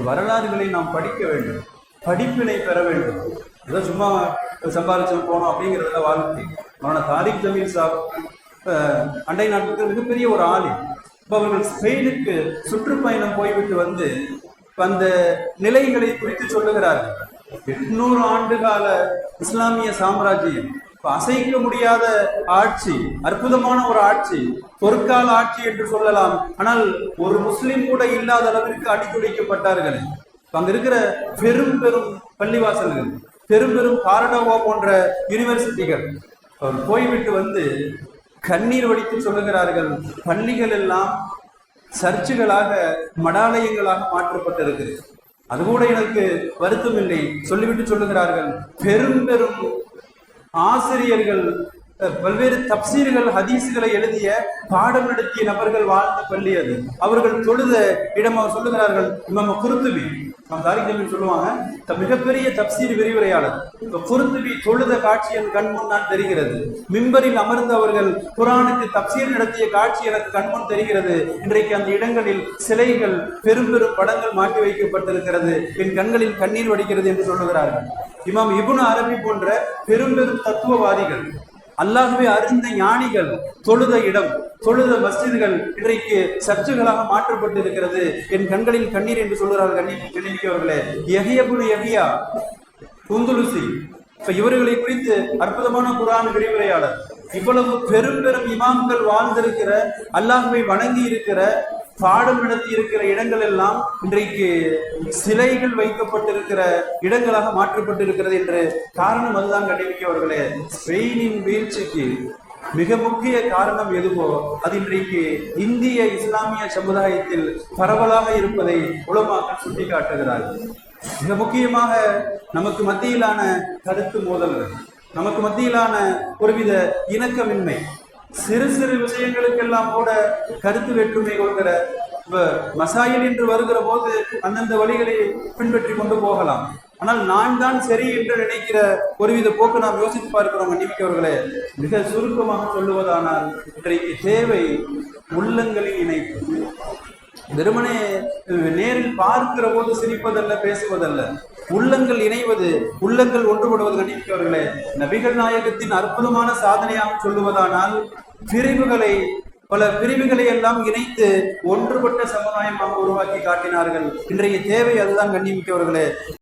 வரலாறுகளை நாம் படிக்க வேண்டும், படிப்பினை பெற வேண்டும். ஏதோ சும்மா சம்பாதிச்சு போனோம் அப்படிங்கிறதுல வாழ்க்கை. அவன தாரிக் ஜமீல் சாப் அண்டை நாட்டுக்கு மிகப்பெரிய ஒரு ஆளி. இப்போ அவர்கள் ஸ்பெயினுக்கு சுற்றுப்பயணம் போய்விட்டு வந்து அந்த நிலைகளை குறித்து சொல்லுகிறார்கள். 800 ஆண்டு கால இஸ்லாமிய சாம்ராஜ்யம், அசைக்க முடியாத ஆட்சி, அற்புதமான ஒரு ஆட்சி, பொற்கால ஆட்சி என்று சொல்லலாம். ஆனால் ஒரு முஸ்லிம் கூட இல்லாத அளவிற்கு அடித்துடைக்கப்பட்டார்கள். அங்க இருக்கிற பெரும் பெரும் பள்ளிவாசல்கள், பெரும் பெரும் பாரடோவா போன்ற யூனிவர்சிட்டிகள், அவர் போய்விட்டு வந்து கண்ணீர் வடித்து சொல்லுகிறார்கள், பள்ளிகள் எல்லாம் சர்ச்சுகளாக, மடாலயங்களாக மாற்றப்பட்டிருக்கு. அது கூட எனக்கு வருத்தம் இல்லை. சொல்லிவிட்டு சொல்லுகிறார்கள், பெரும் பெரும் ஆசிரியர்கள், பல்வேறு தப்சீர்கள், ஹதீஸ்களை எழுதிய பாடம் நடத்திய நபர்கள் வாழ்ந்த பள்ளி அது. அவர்கள் தொழுத இடம். அவர் சொல்லுகிறார்கள், இமாம் குர்துபி, தாரிக் ஜமீல் சொல்லுவாங்க, மிகப்பெரிய தப்சீர் விரிவுரையாளர். குர்துபி தொழுத காட்சி என் கண் முன் நான் தெரிகிறது. மிம்பரில் அமர்ந்து அவர்கள் குரானுக்கு தப்சீர் நடத்திய காட்சி எனக்கு கண்முன் தெரிகிறது. இன்றைக்கு அந்த இடங்களில் சிலைகள், பெரும் பெரும் படங்கள் மாட்டி வைக்கப்பட்டிருக்கிறது. என் கண்களில் கண்ணீர் வடிக்கிறது என்று சொல்லுகிறார்கள். இமாம் இப்னு அரபி போன்ற பெரும் பெரும் தத்துவவாதிகள், அல்லாஹ்வை அறிந்த ஞானிகள் தொழுத இடம், தொழுத மஸ்ஜிதுகள் இன்றைக்கு சர்ச்சுகளாக மாற்றப்பட்டு இருக்கிறது. என் கண்களில் கண்ணீர் என்று சொல்கிறார்கள். கண்ணியமிக்கவர்களே, யஹ்யா இப்னு யஹ்யா குந்துலுசி, இப்ப இவர்களை குறித்து அற்புதமான குர்ஆன் விரிவுரையாளர். இவ்வளவு பெரும் பெரும் இமாம்கள் வாழ்ந்திருக்கிற, அல்லாஹ்வை வணங்கி இருக்கிற, பாடம் நடத்தி இருக்கிற இடங்கள் எல்லாம் இன்றைக்கு சிலைகள் வைக்கப்பட்டிருக்கிற இடங்களாக மாற்றப்பட்டிருக்கிறது என்று காரணம் அதுதான். கண்டிப்பார்களே, ஸ்பெயினின் வீழ்ச்சிக்கு மிக முக்கிய காரணம் எதுவோ அது இன்றைக்கு இந்திய இஸ்லாமிய சமுதாயத்தில் பரவலாக இருப்பதை உலமாக்கள் சுட்டிக்காட்டுகிறார்கள். மிக முக்கியமாக நமக்கு மத்தியிலான கருத்து மோதல்கள், நமக்கு மத்தியிலான ஒருவித இணக்கமின்மை, சிறு சிறு விஷயங்களுக்கெல்லாம் கூட கருத்து வேற்றுமை கொள்கிற மசாயில் என்று வருகிற போது அந்தந்த வழிகளை பின்பற்றி கொண்டு போகலாம். ஆனால் நான் தான் சரி என்று நினைக்கிற ஒருவித போக்கு நாம் யோசித்து பார்க்கிறோம். கண்டிப்பார்களே, மிக சுருக்கமாக சொல்லுவதானால் இன்றைக்கு தேவை உள்ளங்களின் இணைப்பு. வெறுமனே நேரில் பார்க்கிற போது சிரிப்பதல்ல, பேசுவதல்ல, உள்ளங்கள் இணைவது, உள்ளங்கள் ஒன்றுபடுவது. கண்டிப்பார்களே, நபிகள் நாயகத்தின் அற்புதமான சாதனையாக சொல்லுவதானால் பிரிவுகளை, பல பிரிவுகளை எல்லாம் இணைத்து ஒன்றுபட்ட சமுதாயமாக உருவாக்கி காட்டினார்கள். இன்றைய தேவை அதுதான். கண்ணியமிக்கவர்களே,